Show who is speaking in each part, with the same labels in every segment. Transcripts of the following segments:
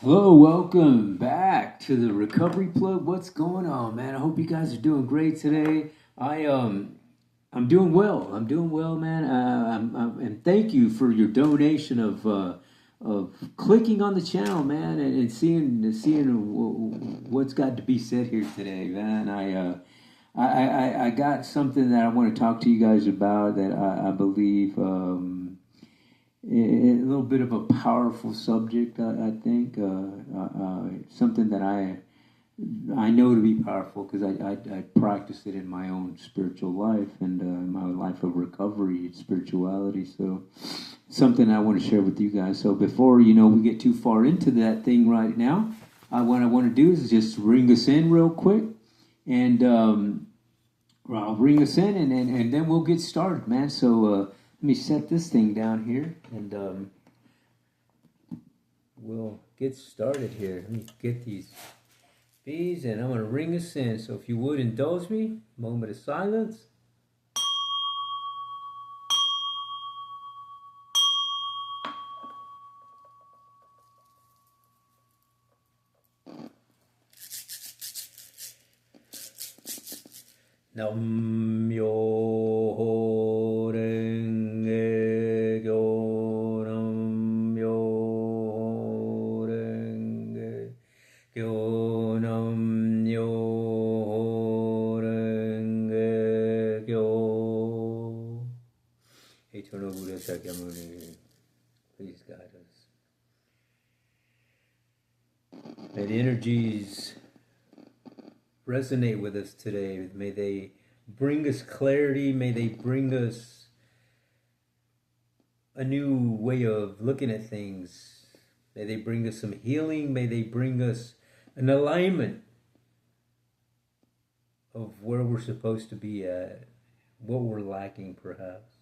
Speaker 1: Hello, welcome back to the Recovery Plug. What's going on, man? I hope you guys are doing great today. I'm doing well. I'm doing well, man. And thank you for your donation of clicking on the channel, man, and seeing what's got to be said here today, man. I got something that I want to talk to you guys about that I believe. A little bit of a powerful subject, I think. Something that I know to be powerful because I practice it in my own spiritual life and my life of recovery and spirituality. So something I want to share with you guys. So before we get too far into that thing right now, what I want to do is just ring us in real quick, and I'll ring us in, and then we'll get started, man. So. Let me set this thing down here, and we'll get started here. Let me get these bees, and I'm going to ring us in. So if you would indulge me, moment of silence. Nam myo renge kyo, nam myo renge kyo, nam myo renge kyo. Eternal Buddha Shakyamuni, please guide us. May the energies resonate with us today. May they bring us clarity. May they bring us a new way of looking at things. May they bring us some healing. May they bring us an alignment of where we're supposed to be at, what we're lacking perhaps.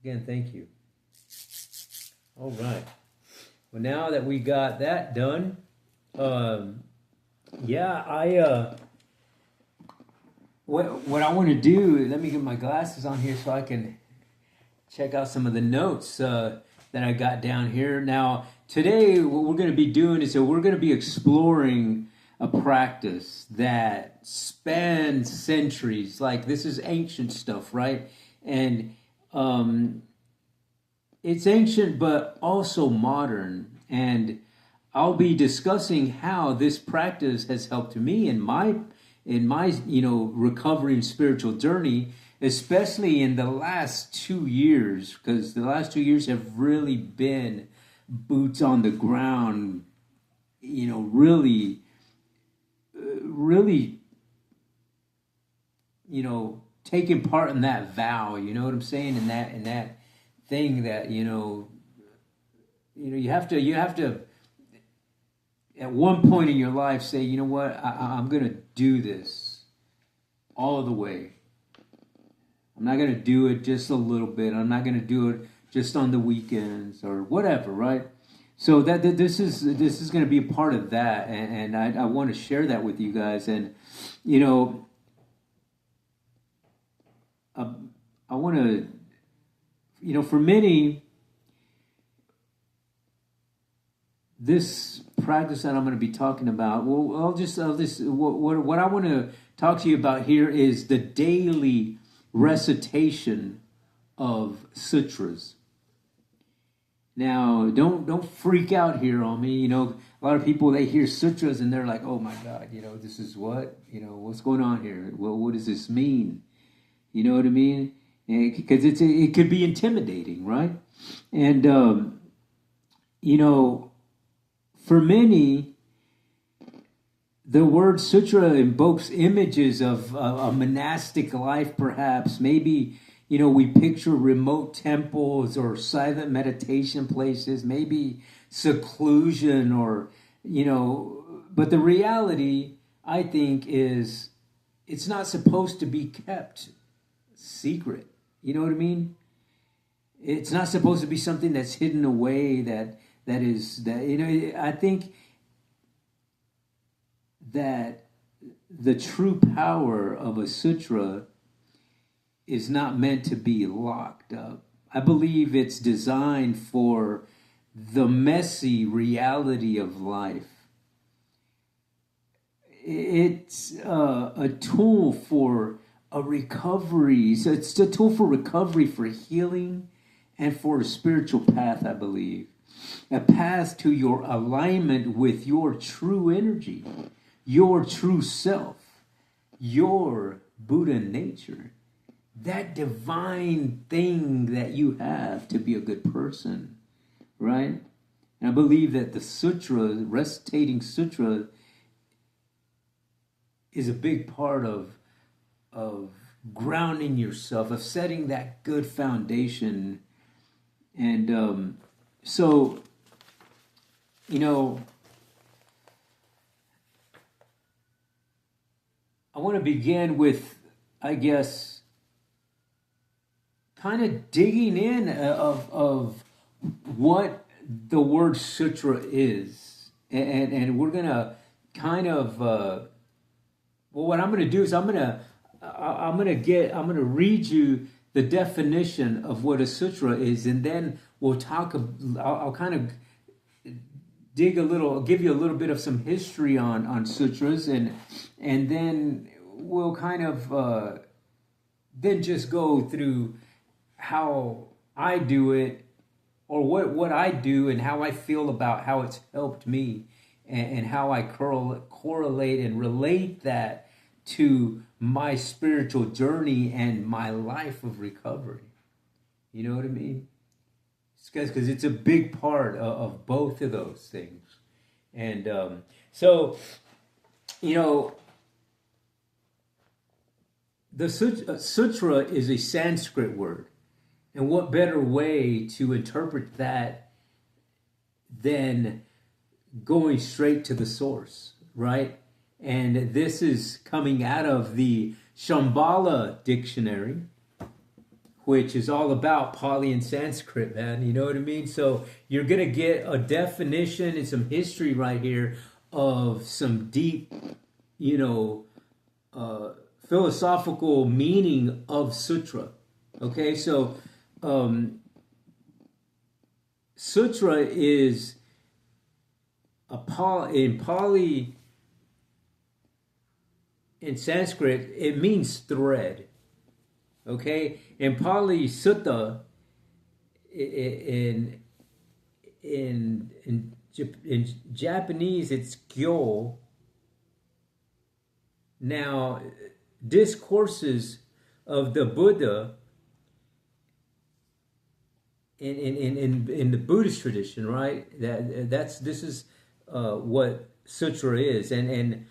Speaker 1: Again, thank you. All right. Well, now that we got that done, what I want to do, let me get my glasses on here so I can check out some of the notes that I got down here. Now, today, what we're going to be doing is we're going to be exploring a practice that spans centuries. Like, this is ancient stuff, right? And it's ancient, but also modern. And I'll be discussing how this practice has helped me in my recovery and spiritual journey, especially in the last 2 years, because the last 2 years have really been boots on the ground, really, really, taking part in that vow. You know what I'm saying? In that thing that you have to at one point in your life say, you know what, I'm going to do this all of the way. I'm not going to do it just a little bit. I'm not going to do it just on the weekends or whatever, right? So that this is going to be a part of that, and I want to share that with you guys. And I want to, for many, this practice that I'm going to be talking about, well, what I want to talk to you about here is the daily recitation of sutras. Now, don't freak out here on me. A lot of people, they hear sutras and they're like, oh my God, this is what, what's going on here? Well, what does this mean? You know what I mean? Because it could be intimidating, right? And, for many, the word sutra invokes images of a monastic life, perhaps. Maybe, we picture remote temples or silent meditation places, maybe seclusion or, but the reality, I think, is it's not supposed to be kept secret. You know what I mean? It's not supposed to be something that's hidden away, that I think that the true power of a sutra is not meant to be locked up. I believe it's designed for the messy reality of life. It's a tool for a recovery. So it's a tool for recovery, for healing, and for a spiritual path, I believe. A path to your alignment with your true energy, your true self, your Buddha nature, that divine thing that you have to be a good person, right? And I believe that the sutra, recitating sutra, is a big part of grounding yourself, of setting that good foundation. And so, you know, I want to begin with, I guess, kind of digging in of what the word sutra is. And we're going to kind of, well, what I'm going to do is I'm going to read you the definition of what a sutra is, and then we'll talk. I'll kind of dig a little, give you a little bit of some history on sutras, and then we'll kind of then just go through how I do it, or what I do, and how I feel about how it's helped me, and how I correlate and relate that to my spiritual journey and my life of recovery. You know what I mean? Because it's a big part of both of those things. And so, you know, the sutra is a Sanskrit word. And what better way to interpret that than going straight to the source, right? And this is coming out of the Shambhala dictionary, which is all about Pali and Sanskrit, man. You know what I mean? So you're going to get a definition and some history right here of some deep, you know, philosophical meaning of sutra. Okay, so sutra is in Pali. In Sanskrit, it means thread. Okay, in Pali, sutta, in Japanese, it's gyo. Now, discourses of the Buddha in the Buddhist tradition, right? This is what sutra is, and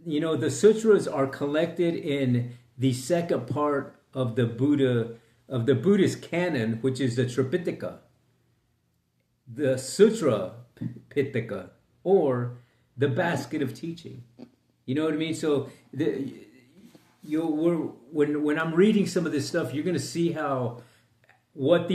Speaker 1: you know, the sutras are collected in the second part of the Buddhist canon, which is the Tripitaka, the Sutra Pitaka, or the basket of teaching. You know what I mean? So when I'm reading some of this stuff, you're going to see what a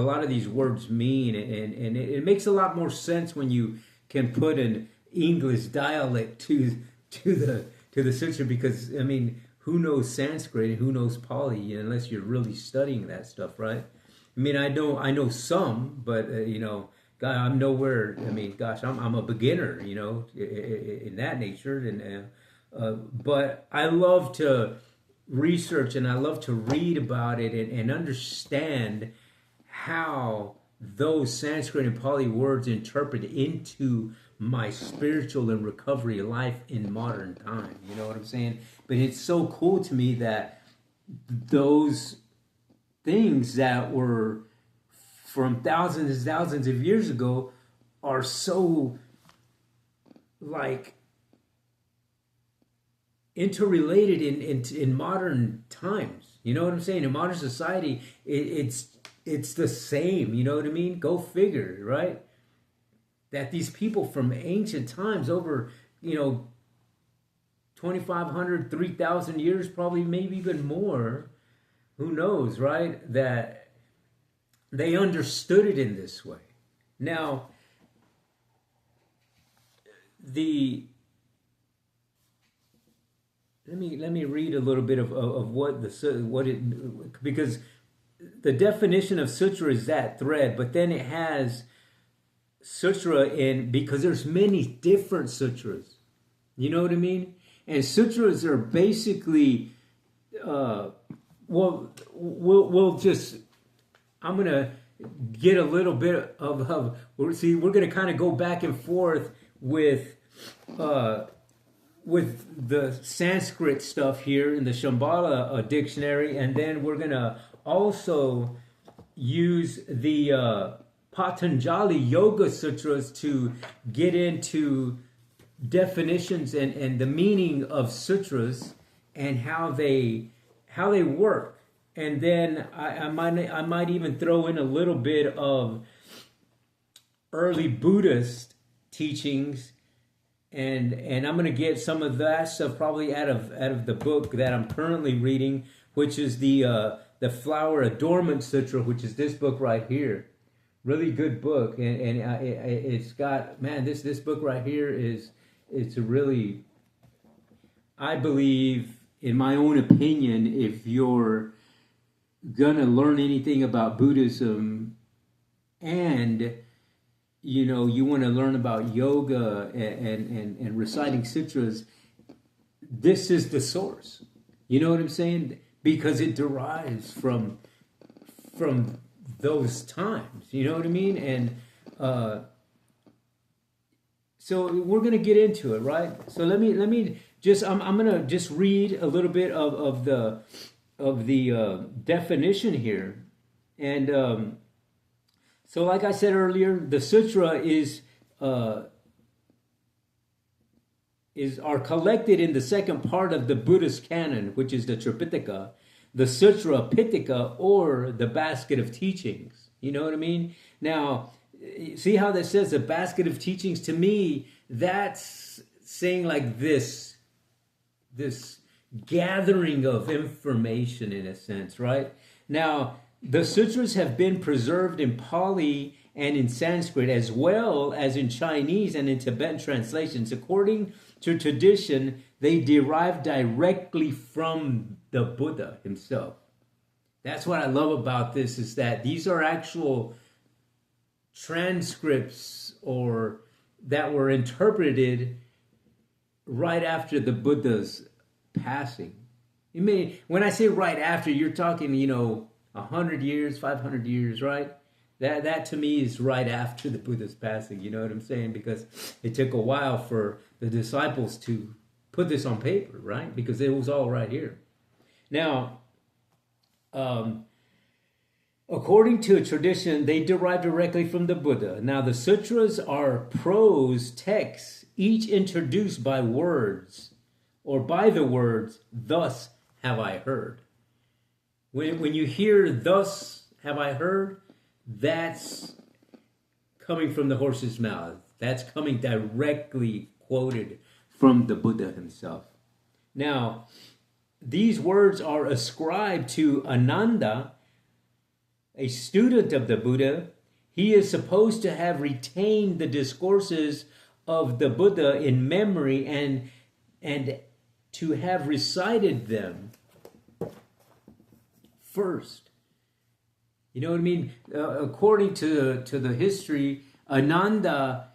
Speaker 1: lot of these words mean, and it makes a lot more sense when you can put an English dialect to the sutra, because I mean, who knows Sanskrit and who knows Pali unless you're really studying that stuff, right? I mean, I know some, but you know, God, I'm nowhere. I mean, gosh, I'm a beginner, you know, in that nature, and but I love to research and I love to read about it and understand how those Sanskrit and Pali words interpret into my spiritual and recovery life in modern time. You know what I'm saying? But it's so cool to me that those things that were from thousands and thousands of years ago are so like interrelated in modern times. You know what I'm saying? In modern society, it's the same. You know what I mean? Go figure, right? That these people from ancient times, over, you know, 2,500, 3,000 years, probably maybe even more, who knows, right? That they understood it in this way. Now, let me read a little bit of what because the definition of sutra is that thread, but then it has sutra in, because there's many different sutras. You know what I mean? And sutras are basically, we'll just, I'm going to get a little bit of we're going to kind of go back and forth with the Sanskrit stuff here in the Shambhala dictionary, and then we're going to also use the Patanjali Yoga Sutras to get into definitions and the meaning of sutras and how they work. And then I might even throw in a little bit of early Buddhist teachings, and I'm going to get some of that stuff probably out of the book that I'm currently reading, which is the Flower Adornment Sutra, which is this book right here. Really good book, and it's got, man, this book right here it's a really, I believe, in my own opinion, if you're gonna learn anything about Buddhism and you want to learn about yoga and reciting sutras, this is the source. You know what I'm saying? Because it derives from those times. You know what I mean? And so we're going to get into it, right? So let me just I'm going to just read a little bit of the definition here. And so like I said earlier, the sutra are collected in the second part of the Buddhist canon, which is the Tripitaka, the Sutra Pitaka, or the basket of teachings. You know what I mean? Now, see how that says the basket of teachings? To me, that's saying like this gathering of information in a sense, right? Now, the sutras have been preserved in Pali and in Sanskrit, as well as in Chinese and in Tibetan translations. According to tradition, they derive directly from the Buddha himself. That's what I love about this, is that these are actual transcripts or that were interpreted right after the Buddha's passing. You mean, when I say right after, you're talking, 100 years, 500 years, right? That to me is right after the Buddha's passing, you know what I'm saying? Because it took a while for the disciples to put this on paper, right? Because it was all right here. Now, according to a tradition, they derive directly from the Buddha. Now, the sutras are prose texts, each introduced by words, or by the words, "Thus have I heard." When you hear "Thus have I heard," that's coming from the horse's mouth. That's coming directly quoted from the Buddha himself. Now, these words are ascribed to Ananda, a student of the Buddha. He is supposed to have retained the discourses of the Buddha in memory and to have recited them first. You know what I mean? According to the history, Ananda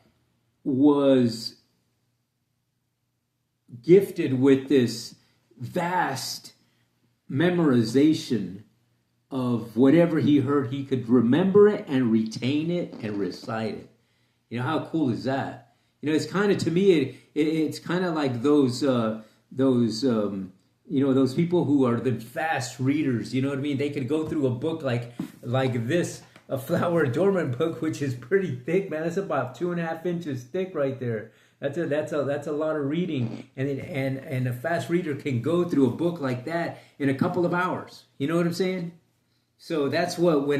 Speaker 1: was gifted with this vast memorization of whatever he heard. He could remember it and retain it and recite it. You know, how cool is that? It's kind of, to me, it's kind of like those people who are the fast readers. You know what I mean? They could go through a book like this, a Flower Adornment book, which is pretty thick, man. It's about 2.5 inches thick right there. That's a lot of reading, and a fast reader can go through a book like that in a couple of hours. You know what I'm saying? So that's what when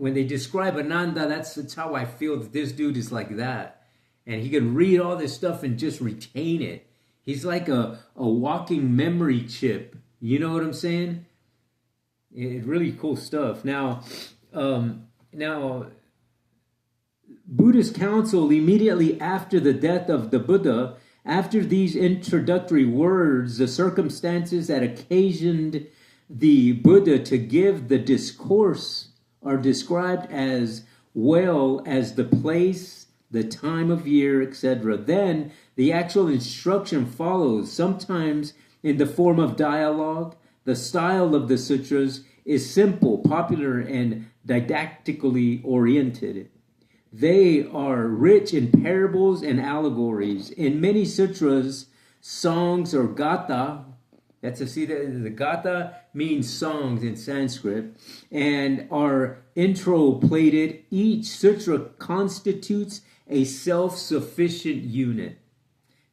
Speaker 1: they describe Ananda, that's how I feel that this dude is like that, and he can read all this stuff and just retain it. He's like a walking memory chip. You know what I'm saying? It's really cool stuff. Now, Buddhist council immediately after the death of the Buddha, after these introductory words, the circumstances that occasioned the Buddha to give the discourse are described as well as the place, the time of year, etc. Then the actual instruction follows, sometimes in the form of dialogue. The style of the sutras is simple, popular, and didactically oriented. They are rich in parables and allegories. In many sutras, songs or gatha, that's a see the gatha means songs in Sanskrit, and are interpolated. Each sutra constitutes a self-sufficient unit.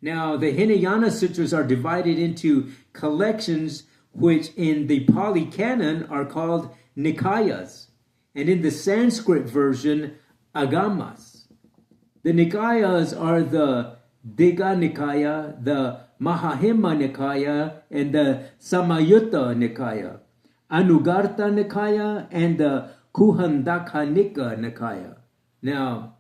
Speaker 1: Now, the Hinayana sutras are divided into collections, which in the Pali Canon are called Nikayas, and in the Sanskrit version, Agamas. The Nikayas are the Digha Nikaya, the Mahahima Nikaya, and the Samayutta Nikaya, Anugarta Nikaya, and the Kuhandakanika Nikaya. Now,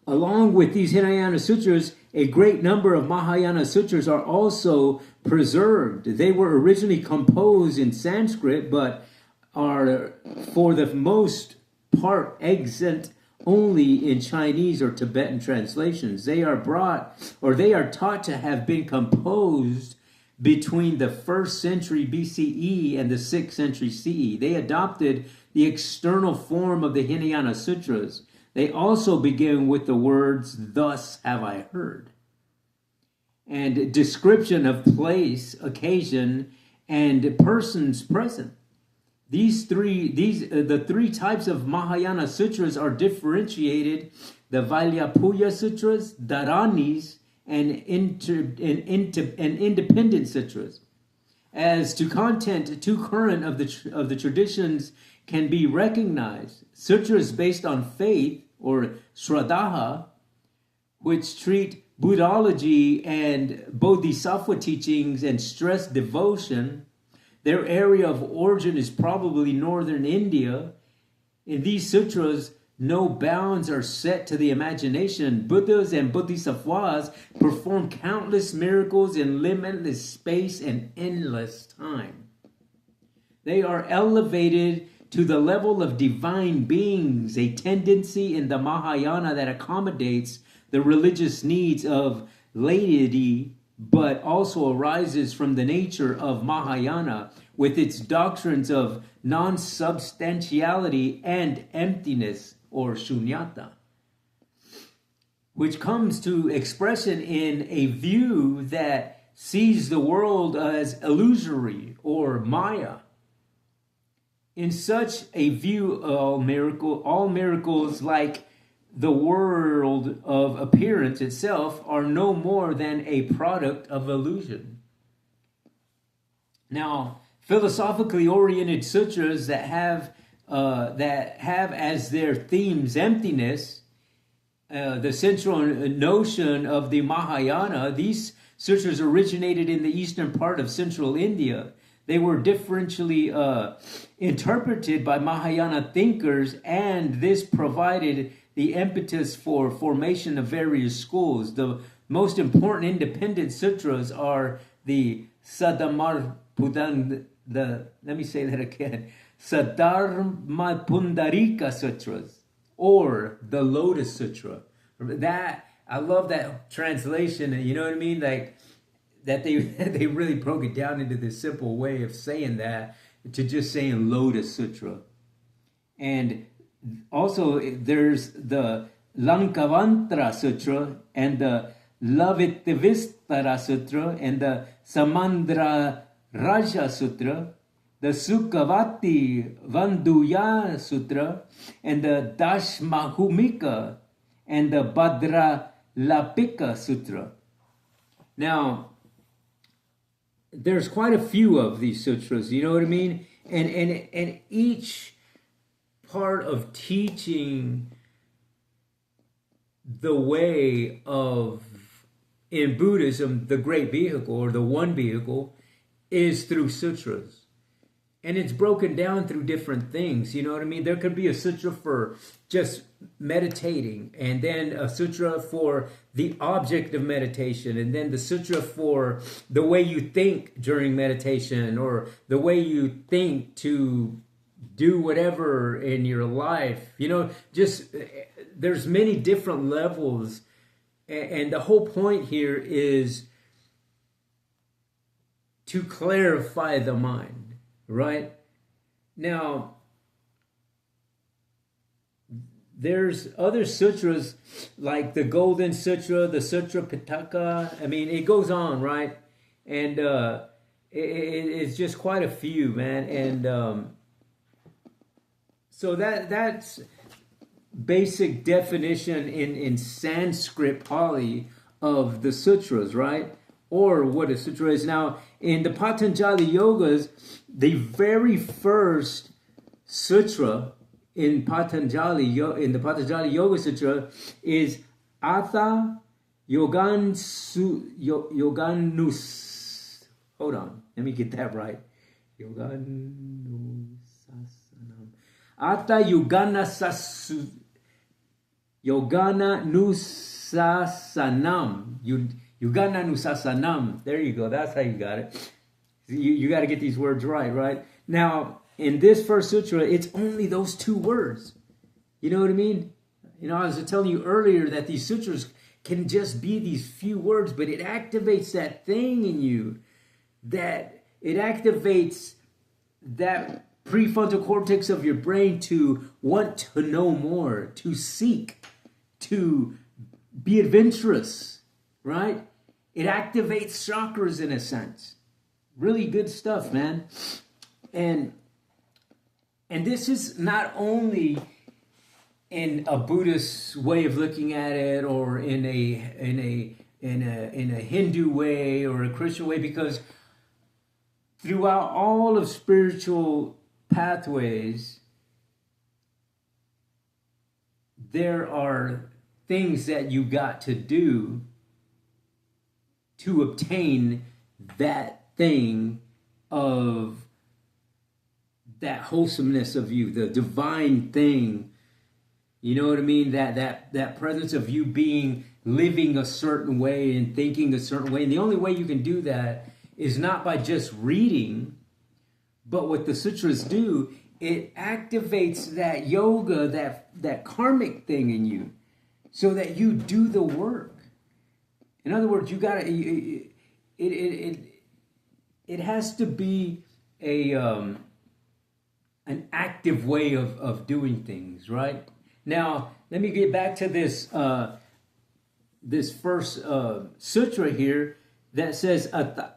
Speaker 1: along with these Hinayana sutras, a great number of Mahayana sutras are also preserved. They were originally composed in Sanskrit, but are for the most part extant only in Chinese or Tibetan translations. They are taught to have been composed between the 1st century BCE and the 6th century CE. They adopted the external form of the Hinayana sutras. They also begin with the words, "Thus have I heard," and description of place, occasion, and persons present. The three types of Mahayana sutras are differentiated: the Vailyapuya sutras, Dharanis, and independent sutras. As to content, two current of the traditions can be recognized: sutras based on faith, or Shraddha, which treat Buddhology and Bodhisattva teachings and stress devotion. Their area of origin is probably northern India. In these sutras, no bounds are set to the imagination. Buddhas and Bodhisattvas perform countless miracles in limitless space and endless time. They are elevated to the level of divine beings, a tendency in the Mahayana that accommodates the religious needs of laity, but also arises from the nature of Mahayana with its doctrines of non-substantiality and emptiness, or shunyata, which comes to expression in a view that sees the world as illusory or Maya. In such a view, all miracles, like the world of appearance itself, are no more than a product of illusion. Now, philosophically oriented sutras that have as their themes emptiness, the central notion of the Mahayana, these sutras originated in the eastern part of central India. They were differentially interpreted by Mahayana thinkers, and this provided the impetus for formation of various schools. The most important independent sutras are the Saddharmapundarika Sutras, or the Lotus Sutra. That, I love that translation, and you know what I mean? Like, that they really broke it down into this simple way of saying that, to just saying Lotus Sutra. And also there's the Lankavantra Sutra, and the Lavitvistara Sutra, and the Samandra Raja Sutra, the Sukhavati Vanduya Sutra, and the Dashmahumika, and the Bhadralapika Sutra. Now, there's quite a few of these sutras, you know what I mean? And each part of teaching the way of, in Buddhism, the great vehicle, or the one vehicle, is through sutras. And it's broken down through different things. You know what I mean? There could be a sutra for just meditating, and then a sutra for the object of meditation, and then the sutra for the way you think during meditation, or the way you think to do whatever in your life. You know, just there's many different levels. And the whole point here is to clarify the mind, right? Now, there's other sutras like the Golden Sutra, the Sutra Pitaka. I mean, it goes on, right? And it's just quite a few, man. And so that's basic definition in Sanskrit Pali of the sutras, right? Or what a sutra is. Now, in the Patanjali Yogas, the very first sutra in the Patanjali Yoga Sutra is Atha Yoganus. Hold on, let me get that right. Yoganusasanam. Atha Yogana Nusasanam. Yugana Nusasanam. There you go. That's how you got it. You got to get these words right? Now, in this first sutra, it's only those two words. You know what I mean? You know, I was telling you earlier that these sutras can just be these few words, but it activates that thing in you, that it activates that prefrontal cortex of your brain to want to know more, to seek, to be adventurous, right? It activates chakras in a sense. Really good stuff, man. And this is not only in a Buddhist way of looking at it, or in a Hindu way or a Christian way, because throughout all of spiritual pathways, there are things that you got to do to obtain that thing of that wholesomeness of you, the divine thing. You know what I mean? That presence of you being, living a certain way and thinking a certain way. And the only way you can do that is not by just reading, but what the sutras do, it activates that yoga, that karmic thing in you, so that you do the work. In other words, you gotta. It has to be an active way of doing things, right? Now, let me get back to this this first sutra here that says Ata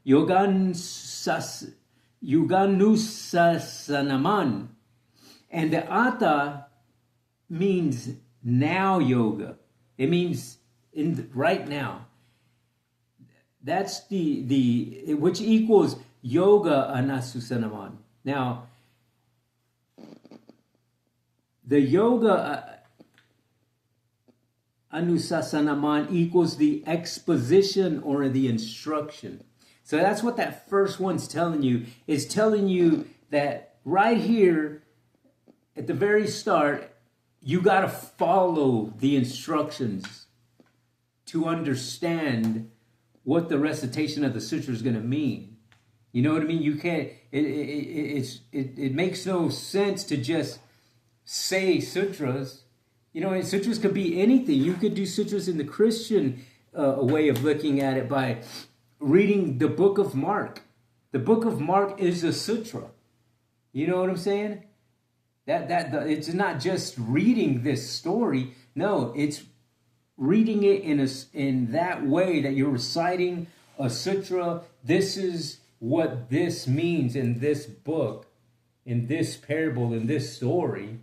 Speaker 1: Yoganusasanaman. And the Ata means now yoga. It means right now. That's the which equals yoga anusasanaman. Now, the yoga anusasanaman equals the exposition or the instruction. So that's what that first one's telling you. It's telling you that right here at the very start, you got to follow the instructions to understand what the recitation of the sutra is going to mean. You know what I mean? You can't. It makes no sense to just say sutras. You know, and sutras could be anything. You could do sutras in the Christian way of looking at it by reading the book of Mark. The book of Mark is a sutra. You know what I'm saying? It's not just reading this story. No, it's reading it in that way that you're reciting a sutra. This is what this means in this book, in this parable, in this story.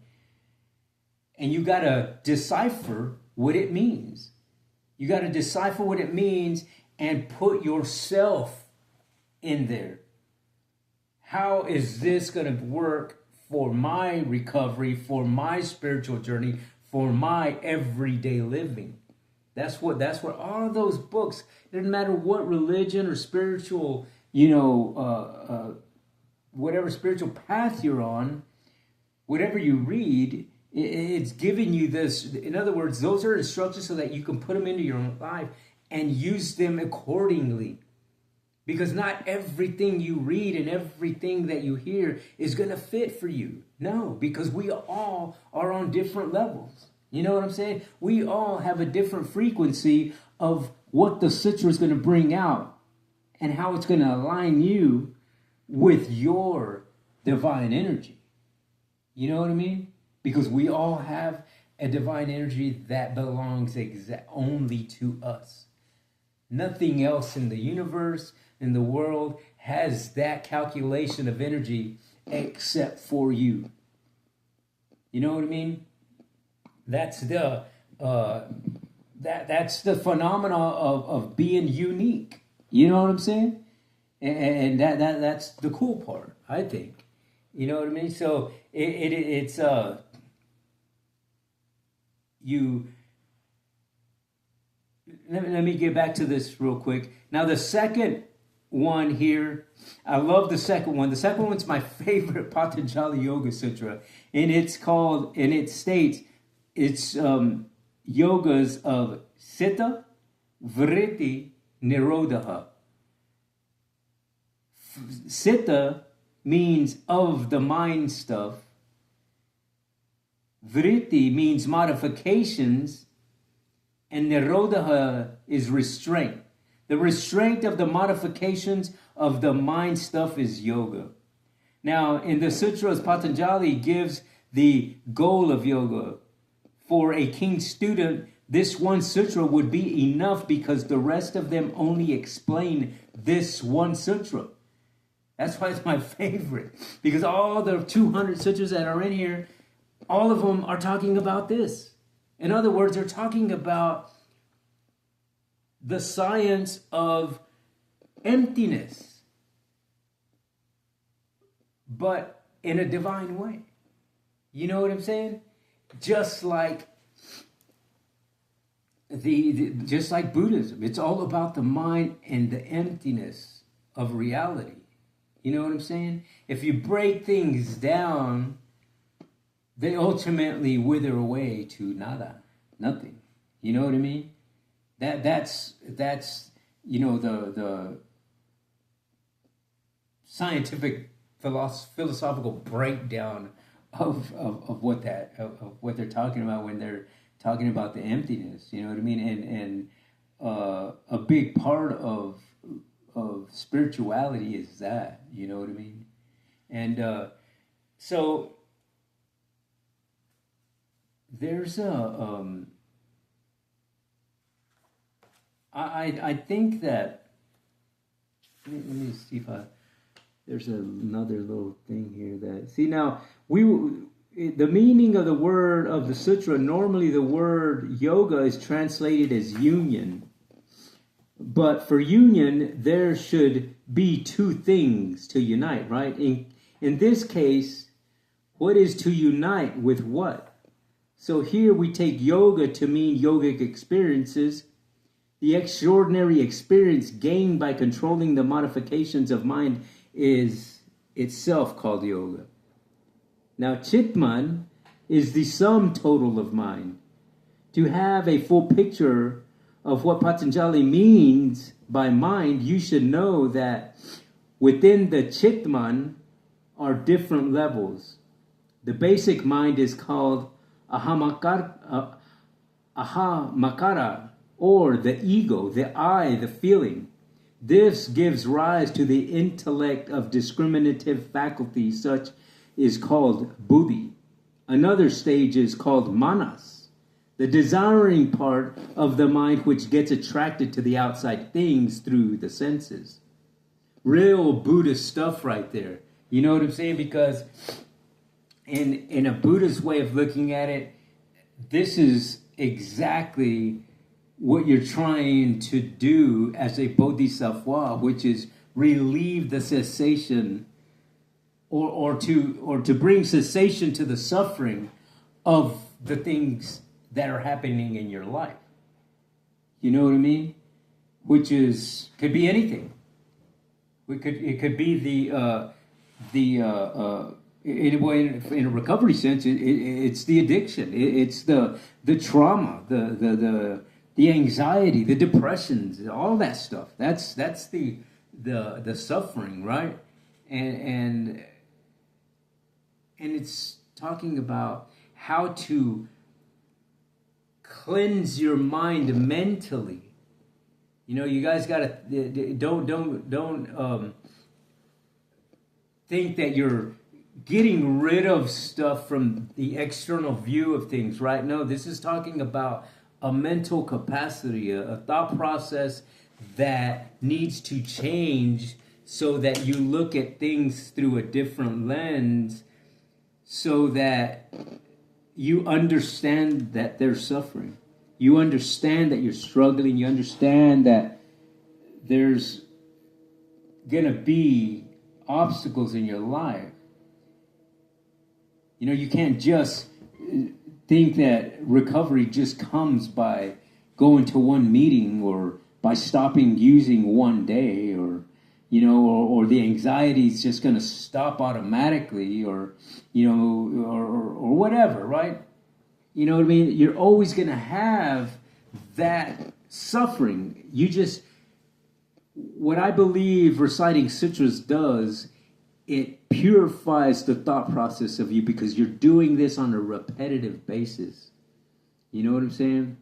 Speaker 1: And you got to decipher what it means. You got to decipher what it means and put yourself in there. How is this going to work for my recovery, for my spiritual journey, for my everyday living? That's what all of those books, it doesn't matter what religion or spiritual, whatever spiritual path you're on, whatever you read, it's giving you this. In other words, those are instructions so that you can put them into your own life and use them accordingly. Because not everything you read and everything that you hear is going to fit for you. No, because we all are on different levels. You know what I'm saying? We all have a different frequency of what the Sutra is going to bring out and how it's going to align you with your divine energy. You know what I mean? Because we all have a divine energy that belongs only to us. Nothing else in the universe, in the world, has that calculation of energy except for you. You know what I mean? That's the that's the phenomena of being unique. You know what I'm saying? And that's the cool part, I think. You know what I mean? So it's you. Let me get back to this real quick. Now the second one here, I love the second one. The second one's my favorite Patanjali Yoga Sutra, and it states it's yogas of Citta, Vritti, Nirodha. Citta means of the mind stuff. Vritti means modifications. And Nirodha is restraint. The restraint of the modifications of the mind stuff is yoga. Now, in the Sutras, Patanjali gives the goal of yoga. For a king student, this one sutra would be enough because the rest of them only explain this one sutra. That's why it's my favorite. Because all the 200 sutras that are in here, all of them are talking about this. In other words, they're talking about the science of emptiness, but in a divine way. You know what I'm saying? Just like just like Buddhism, it's all about the mind and the emptiness of reality. You know what I'm saying? If you break things down, they ultimately wither away to nada, nothing. You know what I mean? That's you know the scientific philosophical breakdown of what they're talking about when they're talking about the emptiness. You know what I mean? And a big part of spirituality is that. You know what I mean? And so. There's I think that, let me see if there's another little thing here that, see now, the meaning of the word of the sutra, normally the word yoga is translated as union. But for union, there should be two things to unite, right? In this case, what is to unite with what? So here we take yoga to mean yogic experiences, the extraordinary experience gained by controlling the modifications of mind is itself called yoga. Now Chitman is the sum total of mind. To have a full picture of what Patanjali means by mind, you should know that within the Chitman are different levels. The basic mind is called ahamakara, or the ego, the I, the feeling. This gives rise to the intellect of discriminative faculty, such is called buddhi. Another stage is called manas, the desiring part of the mind which gets attracted to the outside things through the senses. Real Buddhist stuff right there. You know what I'm saying? Because in a Buddhist way of looking at it, this is exactly what you're trying to do as a bodhisattva, which is relieve the cessation or to bring cessation to the suffering of the things that are happening in your life. You know what I mean? Which could be anything. It could be in a recovery sense, it's the addiction, it's the trauma, the anxiety, the depressions, all that stuff. That's the suffering, right? And it's talking about how to cleanse your mind mentally. You know, you guys gotta don't think that you're getting rid of stuff from the external view of things, right? No, this is talking about a mental capacity, a thought process that needs to change so that you look at things through a different lens, so that you understand that they're suffering. You understand that you're struggling. You understand that there's going to be obstacles in your life. You know, you can't just think that recovery just comes by going to one meeting or by stopping using one day, or, you know, or the anxiety is just going to stop automatically, or, you know, or whatever, right? You know what I mean? You're always going to have that suffering. What I believe reciting sutras does, it purifies the thought process of you, because you're doing this on a repetitive basis. You know what I'm saying?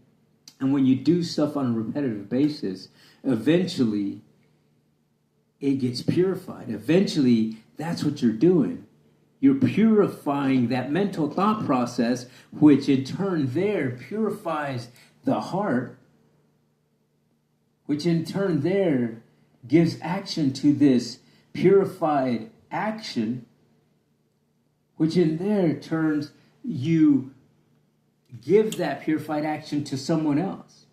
Speaker 1: And when you do stuff on a repetitive basis, eventually it gets purified. Eventually, that's what you're doing. You're purifying that mental thought process, which in turn there purifies the heart, which in turn there gives action to this purified action, which in there turns you give that purified action to someone else.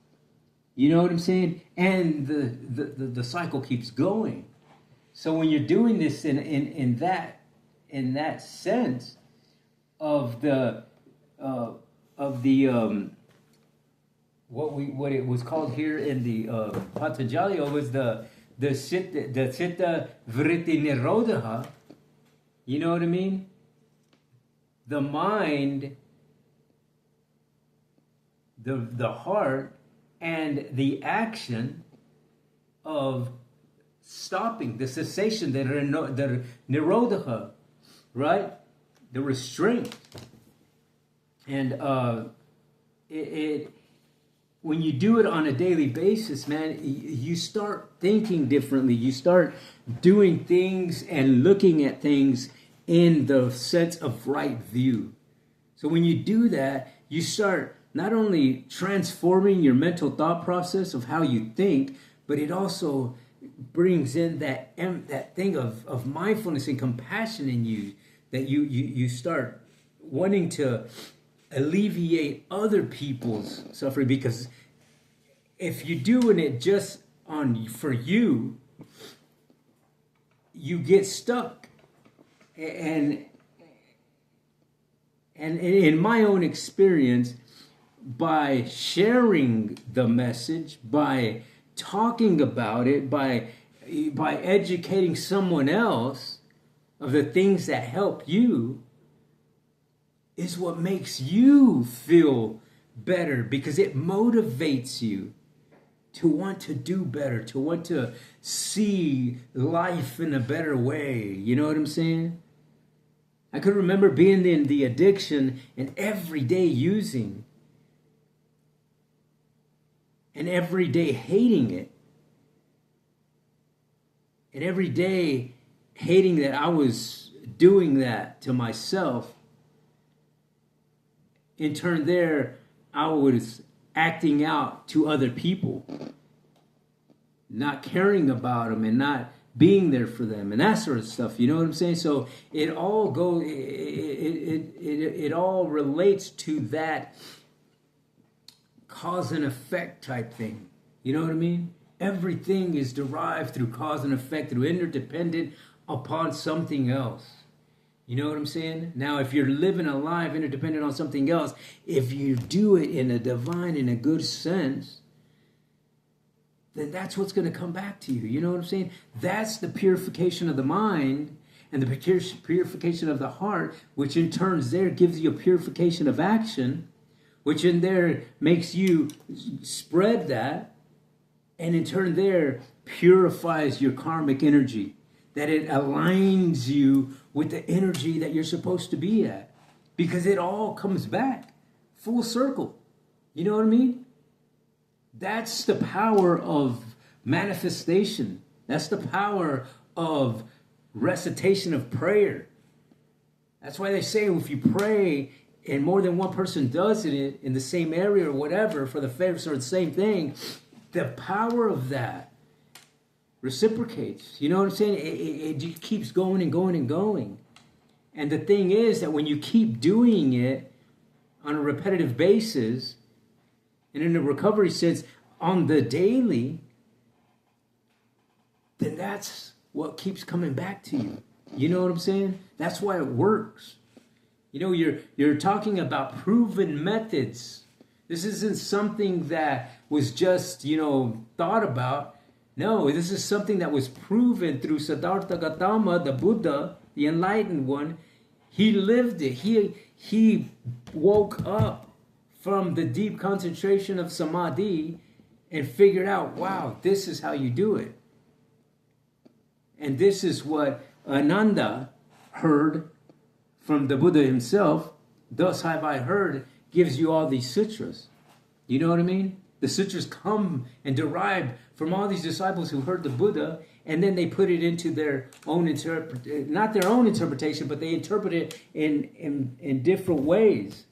Speaker 1: You know what I'm saying? And the cycle keeps going. So when you're doing this in that sense of what it was called here in the Patanjali was the Citta Vritti Nirodha. You know what I mean? The mind, the heart, and the action of stopping, the cessation, the nirodha, right? The restraint. And when you do it on a daily basis, man, you start thinking differently. You start doing things and looking at things in the sense of right view. So when you do that, you start not only transforming your mental thought process of how you think, but it also brings in that thing of mindfulness and compassion in you, that you start wanting to alleviate other people's suffering. Because if you're doing it just for you, you get stuck. And in my own experience, by sharing the message, by talking about it, by educating someone else of the things that help you, is what makes you feel better, because it motivates you to want to do better, to want to see life in a better way. You know what I'm saying? I could remember being in the addiction and every day using, and every day hating it, and every day hating that I was doing that to myself. In turn there, I was acting out to other people, not caring about them and not being there for them and that sort of stuff. You know what I'm saying? So it all goes, it all relates to that cause and effect type thing. You know what I mean? Everything is derived through cause and effect, through interdependent upon something else. You know what I'm saying? Now, if you're living a life interdependent on something else, if you do it in a divine, in a good sense, then that's what's going to come back to you. You know what I'm saying? That's the purification of the mind. And the purification of the heart, which in turns there gives you a purification of action, which in there makes you spread that, and in turn there purifies your karmic energy, that it aligns you with the energy that you're supposed to be at, because it all comes back full circle. You know what I mean? That's the power of manifestation. That's the power of recitation of prayer. That's why they say if you pray and more than one person does it in the same area or whatever for the favor or the same thing, the power of that reciprocates. You know what I'm saying? It keeps going and going and going. And the thing is that when you keep doing it on a repetitive basis, and in a recovery sense, on the daily, then that's what keeps coming back to you. You know what I'm saying? That's why it works. You know, you're talking about proven methods. This isn't something that was just, thought about. No, this is something that was proven through Siddhartha Gautama, the Buddha, the enlightened one. He lived it. He woke up from the deep concentration of samadhi and figured out, wow, this is how you do it. And this is what Ananda heard from the Buddha himself. Thus have I heard, gives you all these sutras. You know what I mean? The sutras come and derive from all these disciples who heard the Buddha, and then they put it into their own not their own interpretation, but they interpret it in different ways.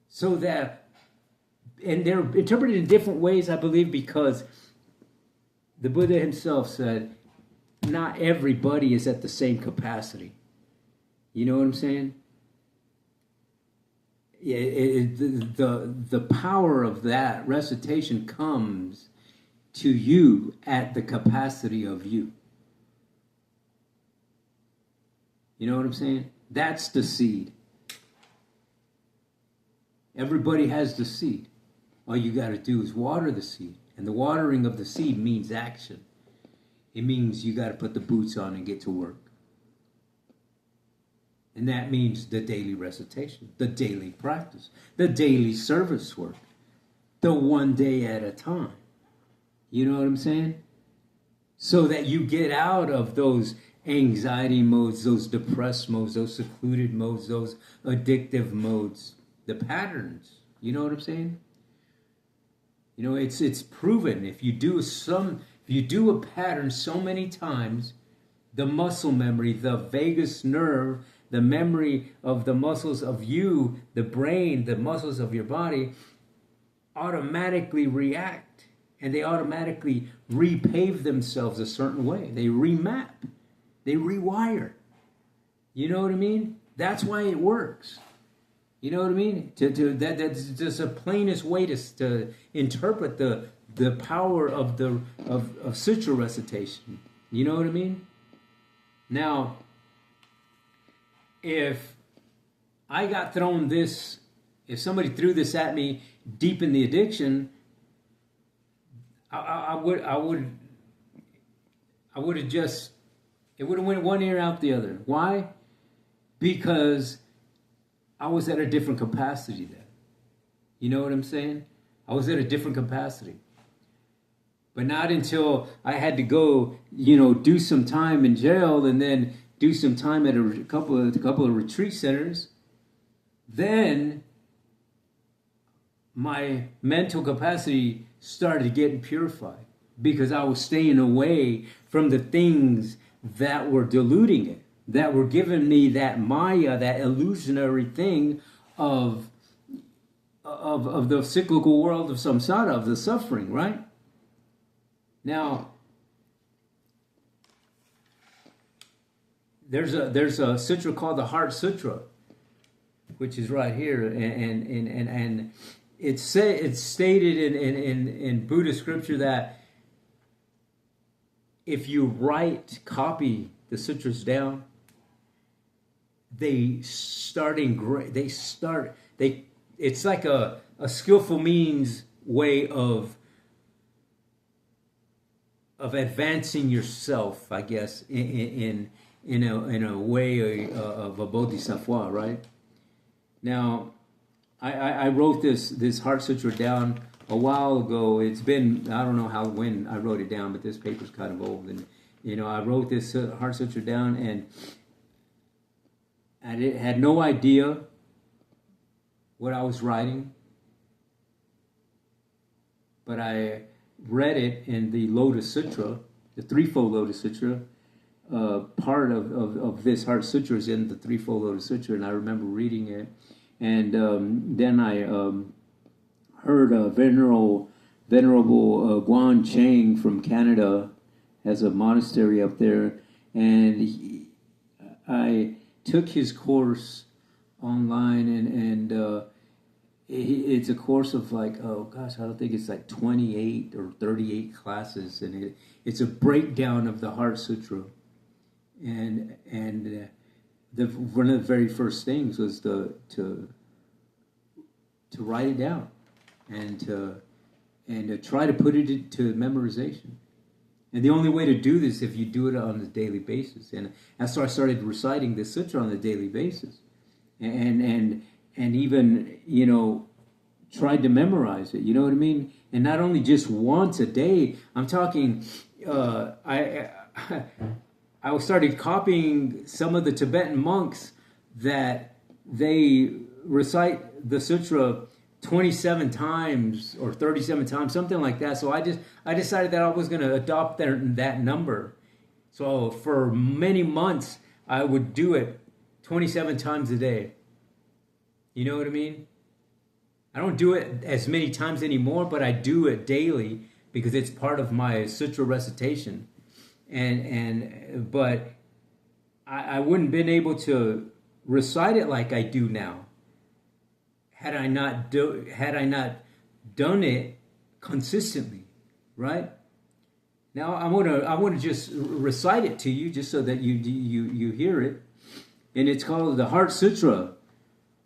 Speaker 1: So that, and they're interpreted in different ways, I believe, because the Buddha himself said, not everybody is at the same capacity. You know what I'm saying? The power of that recitation comes to you at the capacity of you. You know what I'm saying? That's the seed. Everybody has the seed. All you got to do is water the seed. And the watering of the seed means action. It means you got to put the boots on and get to work. And that means the daily recitation, the daily practice, the daily service work, the one day at a time. You know what I'm saying? So that you get out of those anxiety modes, those depressed modes, those secluded modes, those addictive modes, the patterns. You know what I'm saying? You know, it's proven. If you do a pattern so many times, the muscle memory, the vagus nerve, the memory of the muscles of you, the brain, the muscles of your body automatically react, and they automatically repave themselves a certain way. They remap. They rewire. You know what I mean? That's why it works. You know what I mean? That's just the plainest way to interpret the power of sutra recitation. You know what I mean? Now, if I got thrown this, if somebody threw this at me deep in the addiction, I would have just, it would have went one ear out the other. Why? Because I was at a different capacity then. You know what I'm saying? I was at a different capacity. But not until I had to go, do some time in jail and then do some time at a couple of retreat centers, then my mental capacity started getting purified because I was staying away from the things that were diluting it, that were giving me that maya, that illusionary thing of the cyclical world of samsara, of the suffering, right? Now, there's a sutra called the Heart Sutra, which is right here, and it's stated in Buddhist scripture that if you copy the sutras down, it's like a skillful means way of advancing yourself, I guess, in in a way of a bodhisattva, right? Now, I wrote this Heart Sutra down a while ago. It's been, I don't know when I wrote it down, but this paper's kind of old. And, I wrote this Heart Sutra down, and I had no idea what I was writing. But I read it in the Lotus Sutra, the Threefold Lotus Sutra. Part of this Heart Sutra is in the Threefold Lotus Sutra, and I remember reading it. And then I heard a Venerable Guan Chang from Canada has a monastery up there, and I took his course online, and it's a course of like, oh gosh, I don't think it's like 28 or 38 classes, and it's a breakdown of the Heart Sutra, and one of the very first things was to write it down, and to try to put it into memorization. And the only way to do this is if you do it on a daily basis. And so I started reciting the sutra on a daily basis, and even tried to memorize it. You know what I mean? And not only just once a day. I'm talking. I started copying some of the Tibetan monks that they recite the sutra 27 times or 37 times, something like that. So I decided that I was going to adopt that number. So for many months, I would do it 27 times a day. You know what I mean? I don't do it as many times anymore, but I do it daily because it's part of my sutra recitation. But I wouldn't been able to recite it like I do now had I not done it consistently, right? Now I want to just recite it to you just so that you hear it, and it's called the Heart Sutra.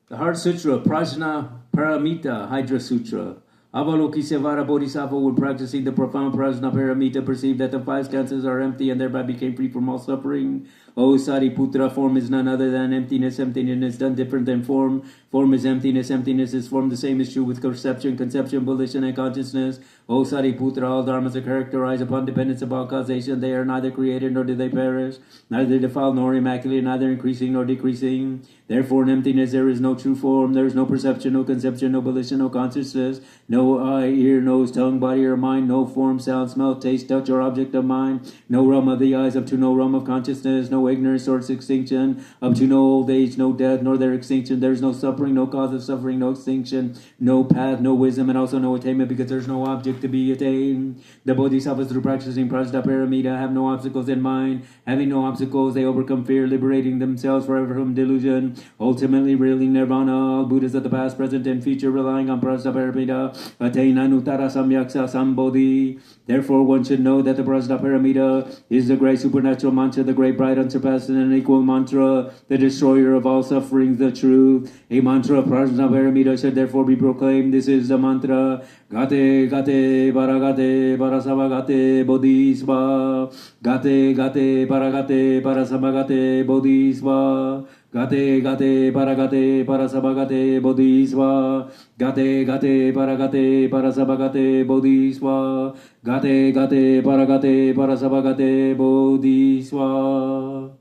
Speaker 1: The Heart Sutra, Prajna Paramita Hydra Sutra. Avalokitesvara Bodhisattva, when practicing the profound Prajna Paramita, perceived that the five skandhas are empty and thereby became free from all suffering. O Sariputra, form is none other than emptiness. Emptiness is done different than form. Form is emptiness. Emptiness is form. The same is true with perception, conception, volition, and consciousness. O Sariputra, all dharmas are characterized upon dependence about causation. They are neither created nor do they perish, neither defiled nor immaculate, neither increasing nor decreasing. Therefore, in emptiness there is no true form. There is no perception, no conception, no volition, no consciousness, no eye, ear, nose, tongue, body, or mind, no form, sound, smell, taste, touch, or object of mind, no realm of the eyes up to no realm of consciousness, no ignorance or its extinction, up to no old age, no death, nor their extinction. There is no suffering, no cause of suffering, no extinction, no path, no wisdom, and also no attainment, because there is no object to be attained. The Bodhisattvas, through practicing Prajnaparamita, have no obstacles in mind. Having no obstacles, they overcome fear, liberating themselves forever from delusion, ultimately revealing nirvana. All Buddhas of the past, present, and future, relying on Prajnaparamita, attain Anuttara Samyaksa Sambodhi. Therefore, one should know that the Prajnaparamita is the great supernatural mantra, the great, bright, unsurpassed, and unequal mantra, the destroyer of all sufferings, the truth. A mantra of Prajnaparamita should therefore be proclaimed. This is the mantra. Gate, gate, paragate, parasavagate, bodhisva. Gate, gate, paragate, parasavagate, bodhisva. Gate, gate, paragate, parasavagate, bodhisva. Gate, gate, paragate, parasavagate, bodhisva. Gate, gate, paragate, parasavagate, bodhisva.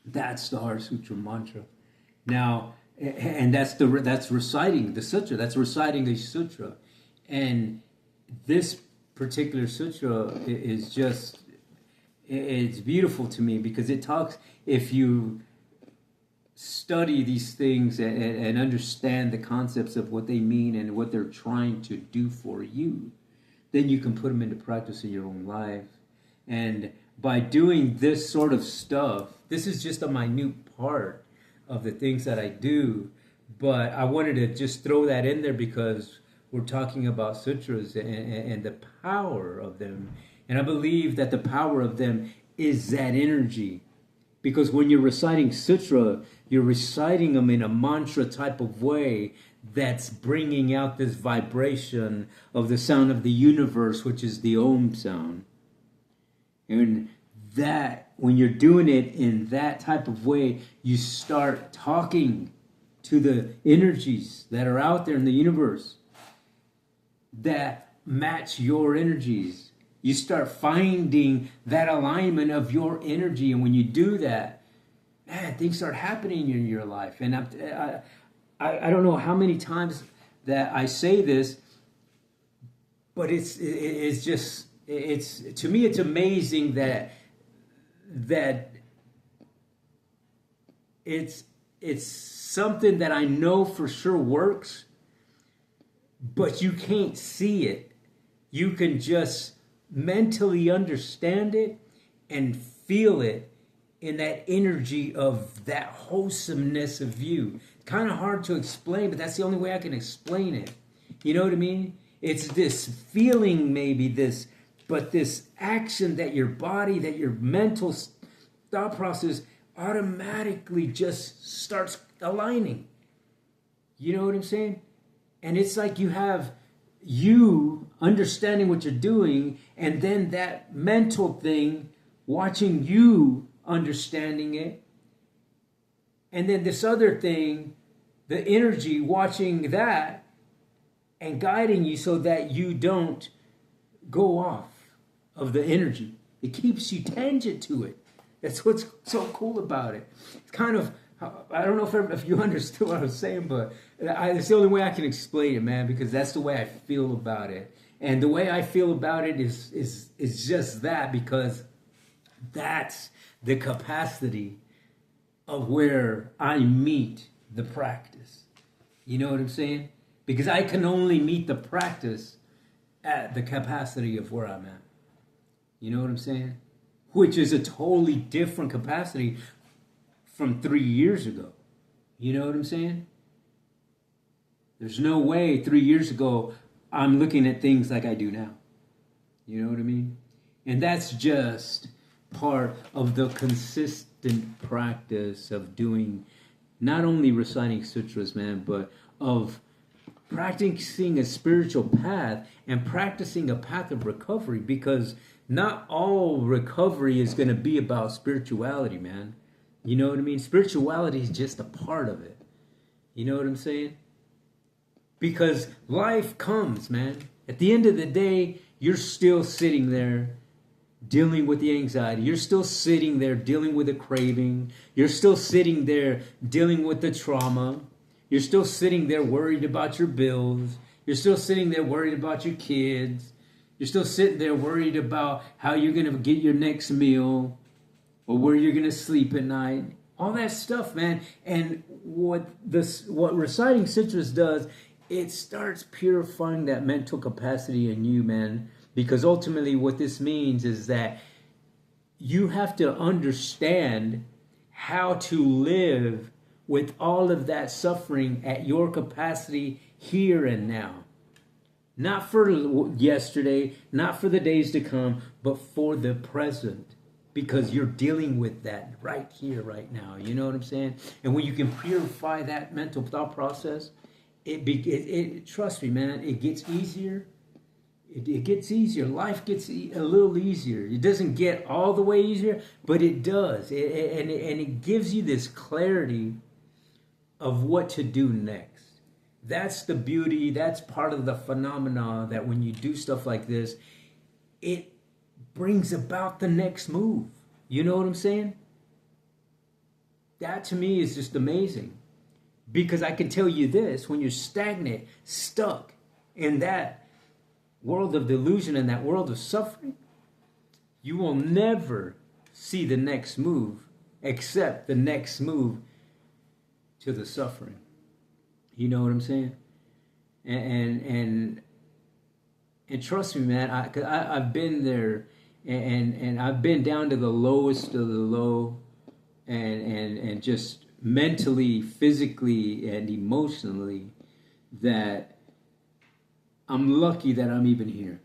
Speaker 1: That's the Heart Sutra mantra. Now, and that's reciting the sutra. That's reciting a sutra, and this particular sutra is just, it's beautiful to me because it talks, if you study these things and understand the concepts of what they mean and what they're trying to do for you, then you can put them into practice in your own life. And by doing this sort of stuff, this is just a minute part of the things that I do, but I wanted to just throw that in there because we're talking about sutras and the power of them. And I believe that the power of them is that energy. Because when you're reciting sutra, you're reciting them in a mantra type of way that's bringing out this vibration of the sound of the universe, which is the Om sound. And that when you're doing it in that type of way, you start talking to the energies that are out there in the universe that match your energies. You start finding that alignment of your energy, and when you do that, man, things start happening in your life. And I don't know how many times that I say this, but it's just, it's, to me, it's amazing that it's something that I know for sure works, but you can't see it. You can just mentally understand it and feel it in that energy of that wholesomeness of you. Kind of hard to explain, but that's the only way I can explain it. You know what I mean? It's this feeling, maybe this, but this action that your body, that your mental thought process automatically just starts aligning. You know what I'm saying? And it's like you have you understanding what you're doing, and then that mental thing watching you understanding it, and then this other thing, the energy watching that and guiding you so that you don't go off of the energy. It keeps you tangent to it. That's what's so cool about it. It's kind of, I don't know if you understood what I was saying, but it's the only way I can explain it, man, because that's the way I feel about it. And the way I feel about it is just that, because that's the capacity of where I meet the practice. You know what I'm saying? Because I can only meet the practice at the capacity of where I'm at. You know what I'm saying? Which is a totally different capacity from 3 years ago. You know what I'm saying? There's no way 3 years ago I'm looking at things like I do now. You know what I mean? And that's just part of the consistent practice of doing, not only reciting sutras, man, but of practicing a spiritual path and practicing a path of recovery, because not all recovery is going to be about spirituality, man. You know what I mean? Spirituality is just a part of it. You know what I'm saying? Because life comes, man. At the end of the day, you're still sitting there dealing with the anxiety. You're still sitting there dealing with the craving. You're still sitting there dealing with the trauma. You're still sitting there worried about your bills. You're still sitting there worried about your kids. You're still sitting there worried about how you're going to get your next meal or where you're going to sleep at night. All that stuff, man. And what reciting sutras does, it starts purifying that mental capacity in you, man. Because ultimately what this means is that you have to understand how to live with all of that suffering at your capacity here and now. Not for yesterday, not for the days to come, but for the present. Because you're dealing with that right here, right now. You know what I'm saying? And when you can purify that mental thought process, it trust me, man, it gets easier. It gets easier. Life gets a little easier. It doesn't get all the way easier, but it does. And it gives you this clarity of what to do next. That's the beauty. That's part of the phenomena that when you do stuff like this, it brings about the next move. You know what I'm saying? That to me is just amazing. Because I can tell you this, when you're stagnant, stuck in that world of delusion and that world of suffering, you will never see the next move except the next move to the suffering. You know what I'm saying? And trust me, man, I've been there, and I've been down to the lowest of the low, and just mentally, physically, and emotionally, that I'm lucky that I'm even here.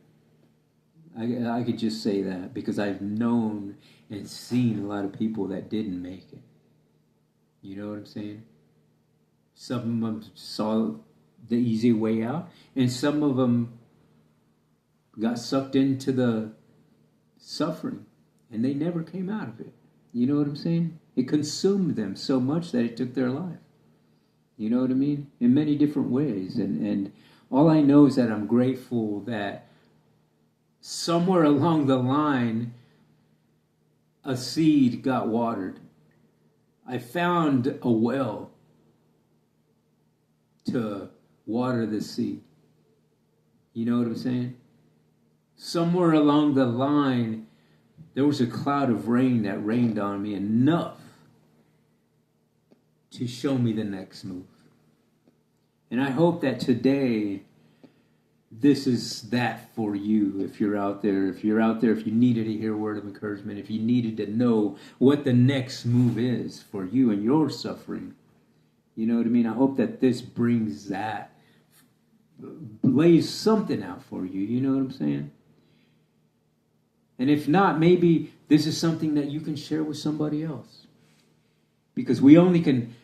Speaker 1: I could just say that because I've known and seen a lot of people that didn't make it. You know what I'm saying? Some of them saw the easy way out, and some of them got sucked into the suffering. and they never came out of it. You know what I'm saying? It consumed them so much that it took their life. You know what I mean? In many different ways. And all I know is that I'm grateful that somewhere along the line, a seed got watered. I found a well to water the seed. You know what I'm saying? Somewhere along the line, there was a cloud of rain that rained on me enough to show me the next move. And I hope that today, this is that for you. If you're out there, if you needed to hear a word of encouragement, if you needed to know what the next move is for you and your suffering, you know what I mean? I hope that this brings that, lays something out for you. You know what I'm saying? And if not, maybe this is something that you can share with somebody else. Because we only can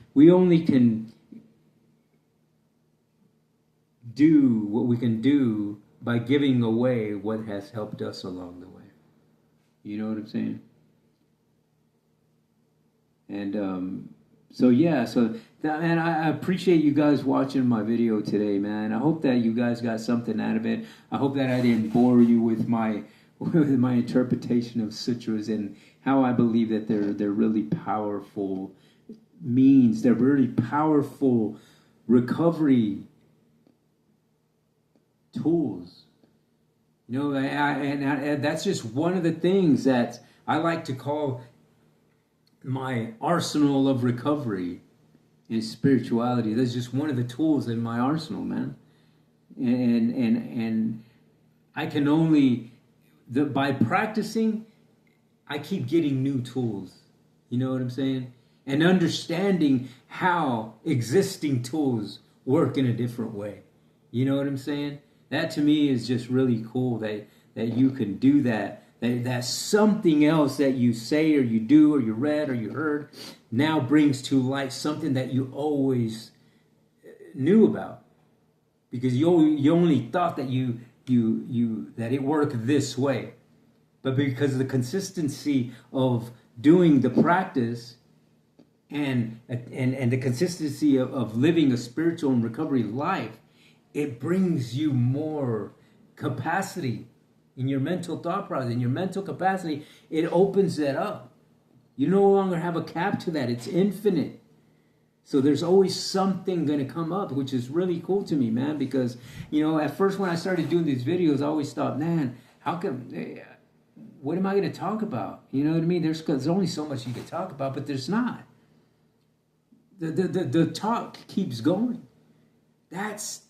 Speaker 1: do what we can do by giving away what has helped us along the way. You know what I'm saying? And man, I appreciate you guys watching my video today, man. I hope that you guys got something out of it. I hope that I didn't bore you with my interpretation of sutras and how I believe that they're really powerful means. They're really powerful recovery tools. You know, and that's just one of the things that I like to call my arsenal of recovery in spirituality. That's just one of the tools in my arsenal, man. And I can only by practicing, I keep getting new tools. You know what I'm saying? And understanding how existing tools work in a different way. You know what I'm saying? That to me is just really cool that you can do that. That something else that you say or you do or you read or you heard now brings to light something that you always knew about. Because you only thought that that it worked this way. But because of the consistency of doing the practice and the consistency of living a spiritual and recovery life, it brings you more capacity in your mental thought process, in your mental capacity. It opens that up. You no longer have a cap to that. It's infinite. So there's always something going to come up, which is really cool to me, man, because, you know, at first when I started doing these videos, I always thought, man, what am I going to talk about? You know what I mean? There's only so much you can talk about, but there's not. The talk keeps going. That's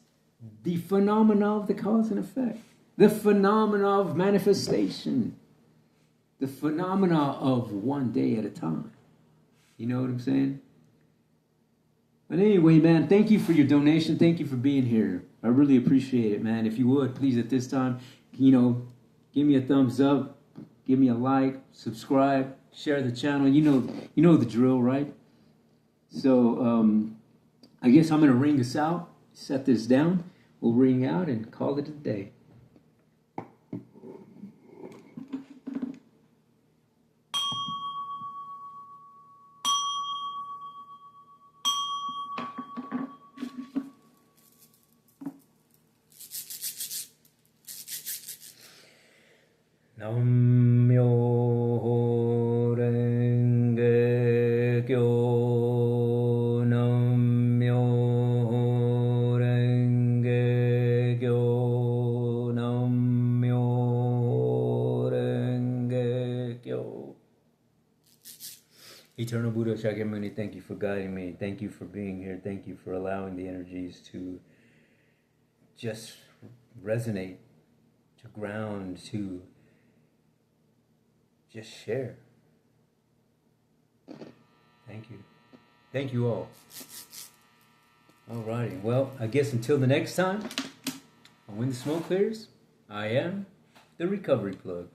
Speaker 1: the phenomena of the cause and effect. The phenomena of manifestation. The phenomena of one day at a time. You know what I'm saying? But anyway, man, thank you for your donation. Thank you for being here. I really appreciate it, man. If you would, please, at this time, you know, give me a thumbs up, give me a like, subscribe, share the channel. You know the drill, right? So I guess I'm going to ring this out, set this down. We'll ring out and call it a day. Nam-myo renge kyo, Nam-myo renge kyo, Nam-myo renge kyo. Eternal Buddha Shakyamuni, thank you for guiding me. Thank you for being here. Thank you for allowing the energies to just resonate, to ground, to just share. Thank you. Thank you all. Alrighty. Well, I guess until the next time, when the smoke clears, I am the Recovery Plug.